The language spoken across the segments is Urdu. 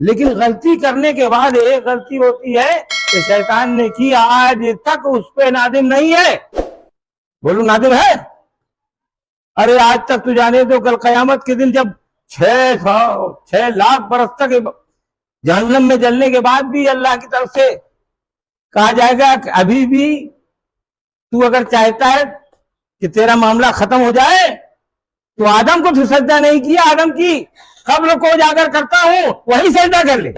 لیکن غلطی کرنے کے بعد ایک غلطی ہوتی ہے کہ شیطان نے کی، آج تک اس پہ نادم نہیں ہے. بولو نادم ہے؟ ارے آج تک تو جانے دو، کل قیامت کے دن جب 6 لاکھ برس تک جہنم میں جلنے کے بعد بھی اللہ کی طرف سے کہا جائے گا کہ ابھی بھی تو اگر چاہتا ہے کہ تیرا معاملہ ختم ہو جائے تو آدم کو تو سجدہ نہیں کیا، آدم کی قبر کو اجاگر کرتا ہوں وہی سجدہ کر لے.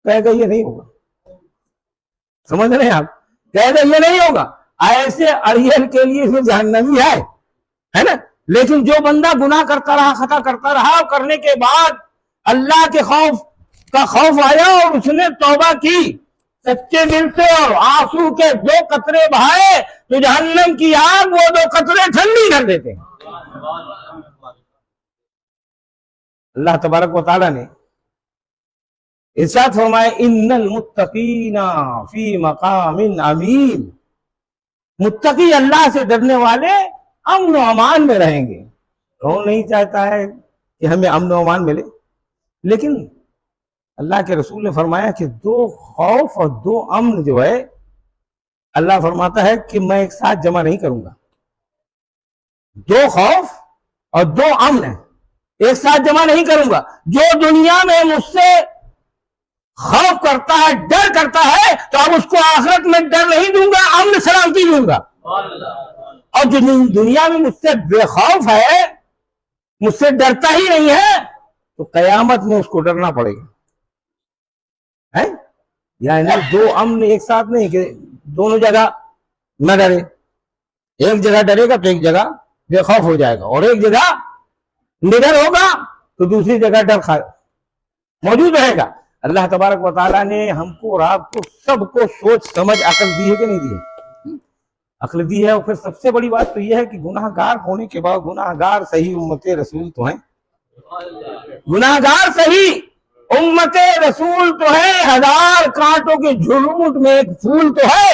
کہے گا یہ نہیں ہوگا. سمجھ رہے ہیں آپ؟ کہے گا یہ نہیں ہوگا. ایسے اڑیل کے لیے پھر جہنمی ہے نا. لیکن جو بندہ گناہ کرتا رہا، خطا کرتا رہا، کرنے کے بعد اللہ کے خوف کا خوف آیا اور اس نے توبہ کی سچے دل سے اور آنسو کے 2 قطرے بہائے تو جہنم کی آگ وہ 2 قطرے ٹھنڈی کر دیتے ہیں. اللہ تبارک و تعالیٰ نے ارشاد فرمائے ان المتقین فی مقام امین. متقی اللہ سے ڈرنے والے امن و امان میں رہیں گے. کون نہیں چاہتا ہے کہ ہمیں امن و امان ملے؟ لیکن اللہ کے رسول نے فرمایا کہ 2 خوف اور 2 امن جو ہے اللہ فرماتا ہے کہ میں ایک ساتھ جمع نہیں کروں گا. 2 خوف اور 2 امن ہے ایک ساتھ جمع نہیں کروں گا. جو دنیا میں مجھ سے خوف کرتا ہے، ڈر کرتا ہے، تو اب اس کو آخرت میں ڈر نہیں دوں گا، امن سلامتی دوں گا. اور جو دنیا میں مجھ سے بے خوف ہے، مجھ سے ڈرتا ہی نہیں ہے، تو قیامت میں اس کو ڈرنا پڑے گا. یعنی 2 امن ایک ساتھ نہیں کہ دونوں جگہ نہ ڈرے. ایک جگہ ڈرے گا تو ایک جگہ بے خوف ہو جائے گا، اور ایک جگہ نڈر ہوگا تو دوسری جگہ ڈر موجود رہے گا. اللہ تبارک و تعالیٰ نے ہم کو اور آپ کو سب کو سوچ سمجھ عقل دی ہے کہ نہیں دی ہے؟ عقل دی ہے. اور پھر سب سے بڑی بات تو یہ ہے کہ گناہ گار ہونے کے بعد گناہ گار صحیح امت رسول تو ہیں. گناہ گار صحیح امت رسول تو ہے، 1000 کانٹوں کے جھرمٹ میں ایک پھول تو ہے.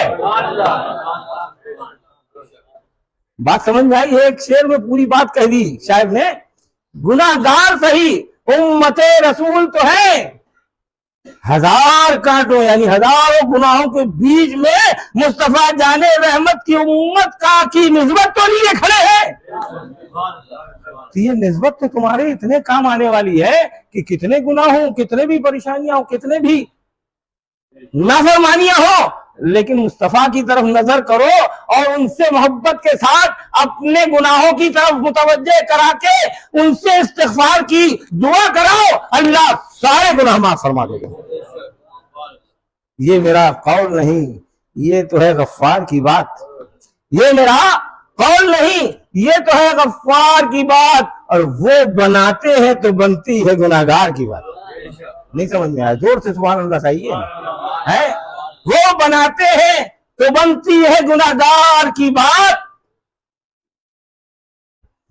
بات سمجھ میں آئی؟ ایک شعر میں پوری بات کہہ دی شاعر نے. گناہ گار صحیح امت رسول تو ہے، 1000 کانٹوں یعنی ہزاروں گناہوں کے بیچ میں مصطفیٰ جان رحمت کی امت کی نسبت تو لیے کھڑے ہیں. یہ نسبت تو تمہارے اتنے کام آنے والی ہے کہ کتنے گناہ ہوں، کتنے بھی پریشانیاں ہوں، کتنے بھی نافرمانیاں ہوں، لیکن مصطفیٰ کی طرف نظر کرو اور ان سے محبت کے ساتھ اپنے گناہوں کی طرف متوجہ کرا کے ان سے استغفار کی دعا کراؤ، اللہ سارے گناہ معاف فرما دے گا. یہ میرا قول نہیں، یہ تو ہے غفار کی بات. یہ میرا قول نہیں، یہ تو ہے غفار کی بات. اور وہ بناتے ہیں تو بنتی ہے گناہگار کی بات. نہیں سمجھ میں آیا؟ زور سے سبحان اللہ چاہیے ہے. وہ بناتے ہیں تو بنتی ہے گناہگار کی بات.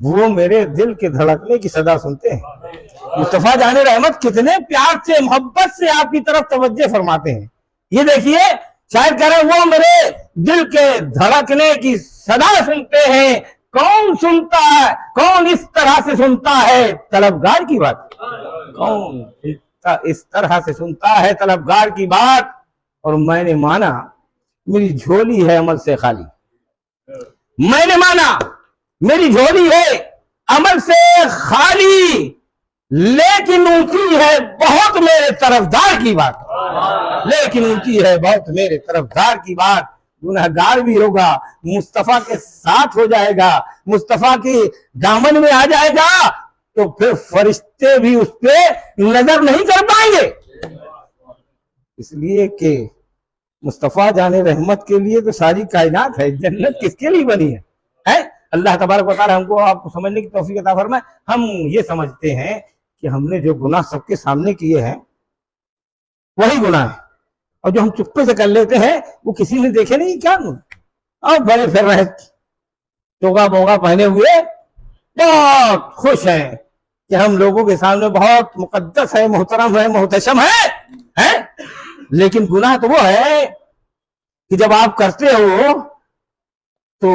وہ میرے دل کے دھڑکنے کی صدا سنتے ہیں. مصطفیٰ جان رحمت کتنے پیار سے، محبت سے آپ کی طرف توجہ فرماتے ہیں. یہ دیکھیے شاید کہہ رہے وہ میرے دل کے دھڑکنے کی صدا سنتے ہیں. کون سنتا ہے؟ کون اس طرح سے سنتا ہے؟ طلبگار کی بات. کون اس طرح سے سنتا ہے طلبگار کی بات؟ اور میں نے مانا میری جھولی ہے عمل سے خالی. میں نے مانا میری جھولی ہے عمل سے خالی، لیکن اونچی ہے بہت میرے طرفدار کی بات. لیکن اونچی ہے بہت میرے طرفدار کی بات. گناہگار بھی ہوگا، مصطفیٰ کے ساتھ ہو جائے گا، مصطفیٰ کے دامن میں آ جائے گا، تو پھر فرشتے بھی اس پہ نظر نہیں کر پائیں گے. اس لیے کہ مصطفیٰ جان رحمت کے لیے تو ساری کائنات ہے. جنت کس کے لیے بنی ہے؟ اللہ تبارک و تعالی ہم کو آپ کو سمجھنے کی توفیق عطا فرمائے. ہم یہ سمجھتے ہیں کہ ہم نے جو گناہ سب کے سامنے کیے ہیں وہی گناہ ہے، اور جو ہم چپے سے کر لیتے ہیں وہ کسی نے دیکھے نہیں. کیا اب بڑے پھر رہے ٹوگا بوگا پہنے ہوئے بہت خوش ہیں کہ ہم لوگوں کے سامنے بہت مقدس ہے، محترم ہے، محتشم ہے. لیکن گناہ تو وہ ہے کہ جب آپ کرتے ہو تو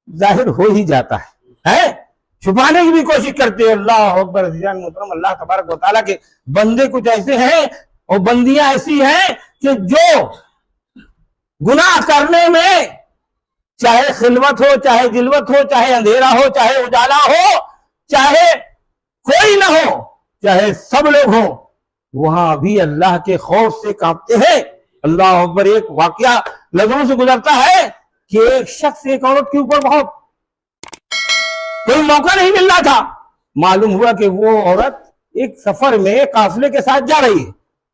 ظاہر ہو ہی جاتا ہے. چھپانے کی بھی کوشش کرتے ہیں. اللہ اکبر. محترم, اللہ تبارک و تعالیٰ کے بندے کچھ ایسے ہیں اور بندیاں ایسی ہیں کہ جو گناہ کرنے میں چاہے خلوت ہو, چاہے جلوت ہو, چاہے اندھیرا ہو, چاہے اجالا ہو, چاہے کوئی نہ ہو, چاہے سب لوگ ہوں, وہاں بھی اللہ کے خوف سے کانپتے ہیں. اللہ اکبر. ایک واقعہ نظروں سے گزرتا ہے کہ ایک شخص ایک عورت کے اوپر بہت کوئی موقع نہیں مل رہا تھا. معلوم ہوا کہ وہ عورت ایک سفر میں قافلے کے ساتھ جا رہی ہے.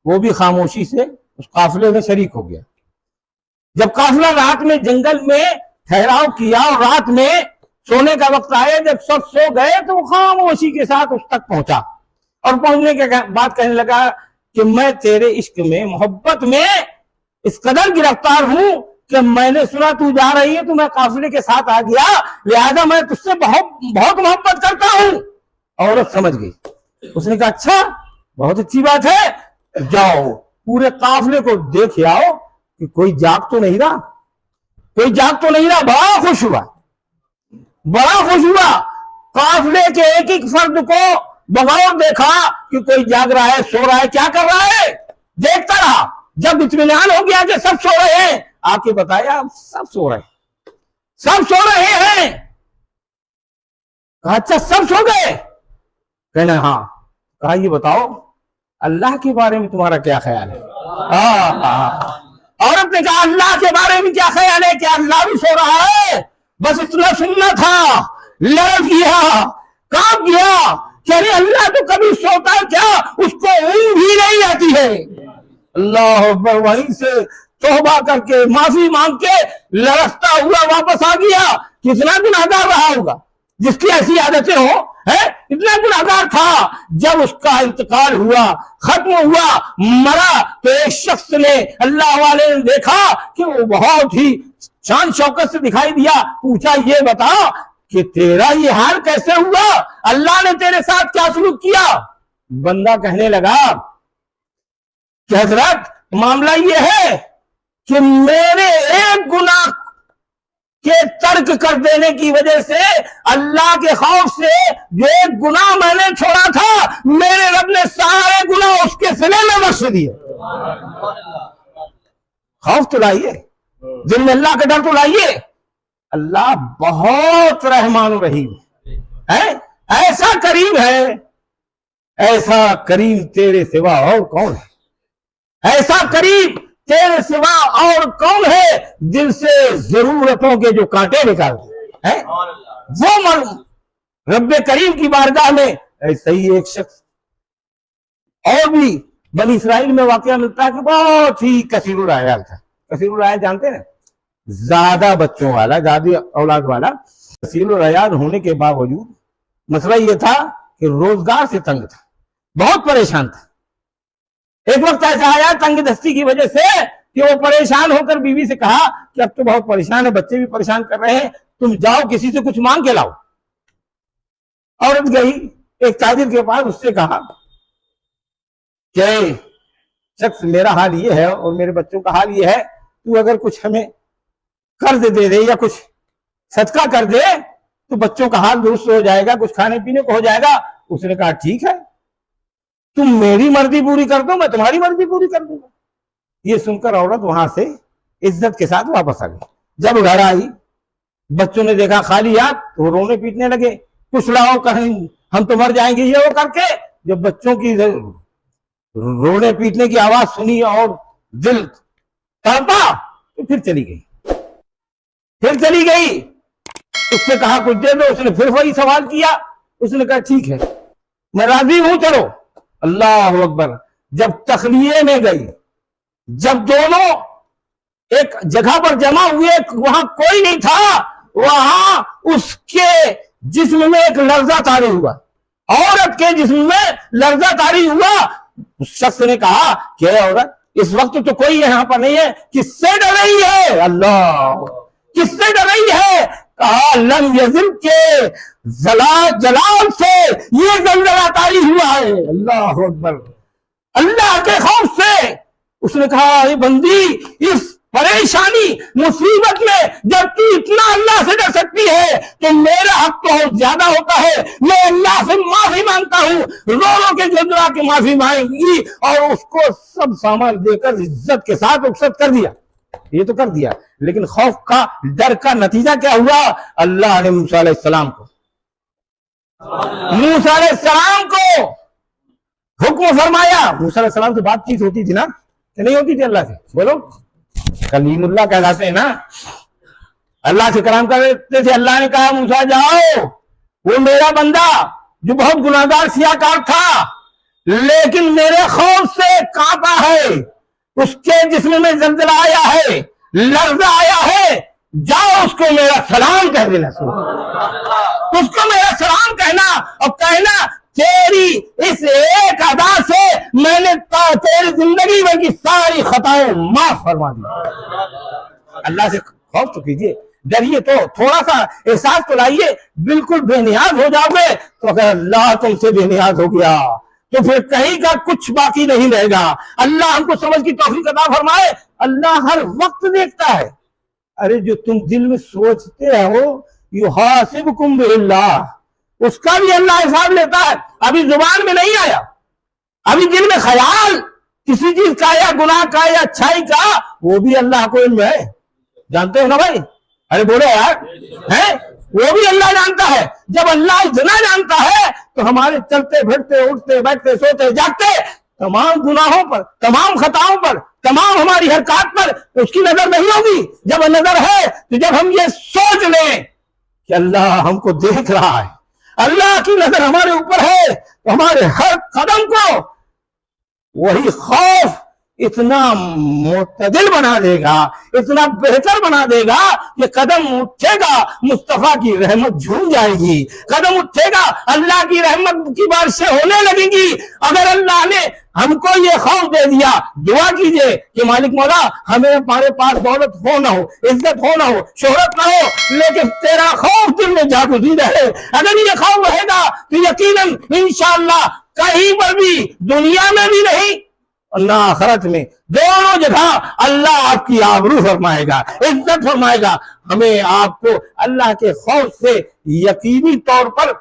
وہ بھی خاموشی سے اس قافلے میں شریک ہو گیا. جب قافلہ رات میں جنگل میں ٹھہراؤ کیا اور رات میں سونے کا وقت آیا, جب سب سو گئے تو وہ خاموشی کے ساتھ اس تک پہنچا اور پہنچنے کے بعد کہنے لگا کہ میں تیرے عشق میں, محبت میں اس قدر گرفتار ہوں کہ میں نے سنا تو جا رہی ہے تو میں قافلے کے ساتھ آ گیا, لہذا میں تجھ سے بہت محبت کرتا ہوں. عورت سمجھ گئی. اس نے کہا اچھا, بہت اچھی بات ہے, جاؤ پورے قافلے کو دیکھ آؤ کہ کوئی جاگ تو نہیں رہا, کوئی جاگ تو نہیں رہا. بڑا خوش ہوا, بڑا خوش ہوا. قافلے کے ایک ایک فرد کو بغور دیکھا کہ کوئی جاگ رہا ہے, سو رہا ہے, کیا کر رہا ہے, دیکھتا رہا. جب اطمینان ہو گیا کہ سب سو رہے ہیں, آ کے بتایا سب سو رہے ہیں, سب سو رہے ہیں. کہا اچھا سب سو گئے؟ کہنا ہاں. کہا یہ بتاؤ اللہ کے بارے میں تمہارا کیا خیال ہے؟ عورت نے کہا اللہ کے بارے میں کیا خیال ہے کہ اللہ بھی سو رہا ہے, بس اتنا سننا تھا. لڑ گیا, کانپ گیا کہ ارے اللہ تو کبھی سوتا کیا, اس کو اونگ بھی نہیں آتی ہے. اللہ اکبر. وہیں سے توبہ کر کے معافی مانگ کے لرزتا ہوا واپس آ گیا. کتنا گناہگار رہا ہوگا جس کی ایسی عادتیں ہوں, اتنا گناہگار تھا. جب اس کا انتقال ہوا, ختم ہوا, مرا, تو ایک شخص نے, اللہ والے نے دیکھا کہ وہ بہت ہی شان شوکت سے دکھائی دیا. پوچھا یہ بتا کہ تیرا یہ حال کیسے ہوا, اللہ نے تیرے ساتھ کیا سلوک کیا؟ بندہ کہنے لگا کہ حضرت معاملہ یہ ہے کہ میرے ایک گناہ کے ترک کر دینے کی وجہ سے, اللہ کے خوف سے, جو ایک گناہ میں نے چھوڑا تھا, میرے رب نے سارے گناہ اس کے سلے میں بخش دیے. خوف تو لائیے, دل میں اللہ کا ڈر تو لائیے. اللہ بہت رحمان و رحیم ہے, ایسا کریم ہے, ایسا کریم تیرے سوا اور کون ہے, ایسا کریم تیرے سوا اور کون ہے, دل سے ضرورتوں کے جو کانٹے نکالتے ہیں وہ رب کریم کی بارگاہ میں. ایسا ہی ایک شخص اور بھی بنی اسرائیل میں واقعہ ملتا ہے کہ بہت ہی کثیر العیال تھا. کثیر العیال جانتے ہیں, زیادہ بچوں والا, زیادہ اولاد والا. کثیر العیال ہونے کے باوجود مسئلہ یہ تھا کہ روزگار سے تنگ تھا, بہت پریشان تھا. ایک وقت ایسا آیا تنگ دستی کی وجہ سے کہ وہ پریشان ہو کر بیوی سے کہا کہ اب تو بہت پریشان ہے, بچے بھی پریشان کر رہے ہیں, تم جاؤ کسی سے کچھ مانگ کے لاؤ. عورت گئی ایک تاجر کے پاس, اس سے کہا کہ شخص میرا حال یہ ہے اور میرے بچوں کا حال یہ ہے, تو اگر کچھ ہمیں قرض دے دے یا کچھ صدقہ کر دے تو بچوں کا حال درست ہو جائے گا, کچھ کھانے پینے کو ہو جائے گا. اس نے کہا ٹھیک ہے, تم میری مرضی پوری کر دو, میں تمہاری مرضی پوری کر دوں گا. یہ سن کر عورت وہاں سے عزت کے ساتھ واپس آ گئی. جب گھر آئی, بچوں نے دیکھا خالی ہاتھ, تو رونے پیٹنے لگے, کچھ لاؤ, کہیں ہم تو مر جائیں گے, یہ وہ کر کے. جب بچوں کی رونے پیٹنے کی آواز سنی اور دل تڑپا تو پھر چلی گئی. اس سے کہا کچھ دے دو, اس نے پھر وہی سوال کیا. اس نے کہا ٹھیک ہے میں راضی ہوں, چلو. اللہ اکبر. جب تخلیے میں گئی, جب دونوں ایک جگہ پر جمع ہوئے, وہاں کوئی نہیں تھا, وہاں اس کے جسم میں ایک لرزہ طاری ہوا, عورت کے جسم میں لرزہ طاری ہوا. اس شخص نے کہا کہ عورت اس وقت تو کوئی یہاں پر نہیں ہے, کس سے ڈر رہی ہے؟ اللہ, کس سے ڈر رہی ہے؟ کہا لم یزل کے جلال سے یہ زلزلہ طاری ہوا ہے. اللہ اکبر. اللہ کے خوف سے. اس نے کہا اے بندی, اس پریشانی مصیبت میں جب تو اتنا اللہ سے ڈر سکتی ہے تو میرا حق تو زیادہ ہوتا ہے، میں اللہ سے معافی مانگتا ہوں، رو رو کے جھنجھلا کے معافی مانگی، اور اس کو سب سامان دے کر عزت کے ساتھ رخصت کر دیا، یہ تو کر دیا، لیکن خوف کا ڈر کا نتیجہ کیا ہوا؟ اللہ نے موسیٰ علیہ السلام کو حکم فرمایا۔ موسیٰ علیہ السلام سے بات چیت ہوتی تھی نا کہ نہیں ہوتی تھی اللہ سے؟ بولو، کلیم اللہ کہلاتے ہیں نا، اللہ سے کلام کرتے تھے۔ اللہ نے کہا موسیٰ جاؤ، وہ میرا بندہ جو بہت گناہگار سیاکار تھا لیکن میرے خوف سے کانپا ہے، اس کے جسم میں زلزلہ آیا ہے، لرزہ آیا ہے، جاؤ اس کو میرا سلام کہہ دینا، اس کو میرا سلام کہنا، اور کہنا تیری اس ایک ادا سے میں نے تیری زندگی میں کی ساری خطائیں معاف فرما دی۔ اللہ سے خوف تو کیجئے، ڈریے تو، تھوڑا سا احساس تو لائیے، بالکل بے نیاز ہو جاؤ گے تو اگر اللہ تم سے بے نیاز ہو گیا تو پھر کہیں کا کچھ باقی نہیں رہے گا۔ اللہ ہم کو سمجھ کی توفیق عطا فرمائے۔ اللہ ہر وقت دیکھتا ہے، ارے جو تم دل میں سوچتے ہو یحاسبکم باللہ، اس کا بھی اللہ حساب لیتا ہے۔ ابھی زبان میں نہیں آیا، ابھی دل میں خیال کسی چیز کا یا گناہ کا یا اچھائی کا، وہ بھی اللہ کو علم ہے، جانتے ہو نا بھائی؟ ارے بولو یار، ہے وہ بھی اللہ جانتا ہے۔ جب اللہ اتنا جانتا ہے تو ہمارے چلتے پھرتے اٹھتے بیٹھتے سوتے جاگتے تمام گناہوں پر، تمام خطاؤں پر، تمام ہماری حرکات پر اس کی نظر نہیں ہوگی؟ جب نظر ہے تو جب ہم یہ سوچ لیں کہ اللہ ہم کو دیکھ رہا ہے، اللہ کی نظر ہمارے اوپر ہے، تو ہمارے ہر قدم کو وہی خوف اتنا معتدل بنا دے گا، اتنا بہتر بنا دے گا کہ قدم اٹھے گا مصطفیٰ کی رحمت جھوم جائے گی، قدم اٹھے گا اللہ کی رحمت کی بارشیں ہونے لگیں گی۔ اگر اللہ نے ہم کو یہ خوف دے دیا، دعا کیجئے کہ مالک مولا ہمیں ہمارے پاس دولت ہو نہ ہو، عزت ہو نہ ہو، شہرت نہ ہو، لیکن تیرا خوف دل میں جاگزی رہے۔ اگر یہ خوف رہے گا تو یقیناً انشاءاللہ کہیں پر بھی، دنیا میں بھی نہیں نہ آخرت میں، دونوں جگہ اللہ آپ کی آبرو فرمائے گا، عزت فرمائے گا۔ ہمیں آپ کو اللہ کے خوف سے یقینی طور پر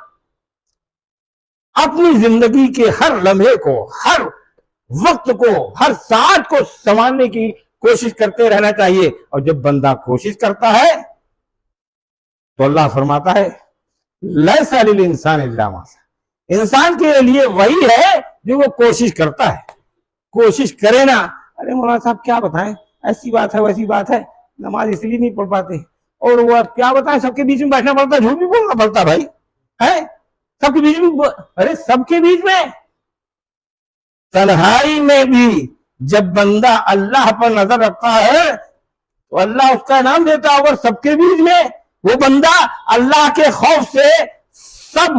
اپنی زندگی کے ہر لمحے کو، ہر وقت کو، ہر ساعت کو سنوارنے کی کوشش کرتے رہنا چاہیے۔ اور جب بندہ کوشش کرتا ہے تو اللہ فرماتا ہے لیس للانسان الا ما سعی، انسان کے لیے وہی ہے جو وہ کوشش کرتا ہے۔ کوشش کرے نا، ارے مولانا صاحب کیا بتائیں، ایسی بات ہے ویسی بات ہے، نماز اس لیے نہیں پڑھ پاتے، اور وہ کیا بتائیں سب کے بیچ میں بیٹھنا پڑتا ہے، جھوٹ بھی بولنا پڑتا بھائی، ہے سب کے بیچ میں، ارے سب کے بیچ میں، تنہائی میں بھی جب بندہ اللہ پر نظر رکھتا ہے تو اللہ اس کا نام دیتا ہے، اور سب کے بیچ میں وہ بندہ اللہ کے خوف سے سب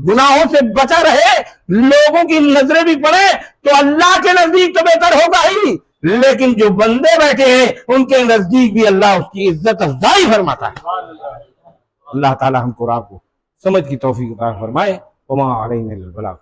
گناہوں سے بچا رہے، لوگوں کی نظریں بھی پڑے تو اللہ کے نزدیک تو بہتر ہوگا ہی، لیکن جو بندے بیٹھے ہیں ان کے نزدیک بھی اللہ اس کی عزت افزائی فرماتا ہے۔ اللہ تعالی ہم کو آپ کو سمجھ کی توفیق عطا فرمائے۔ وما علینا الا البلاغ۔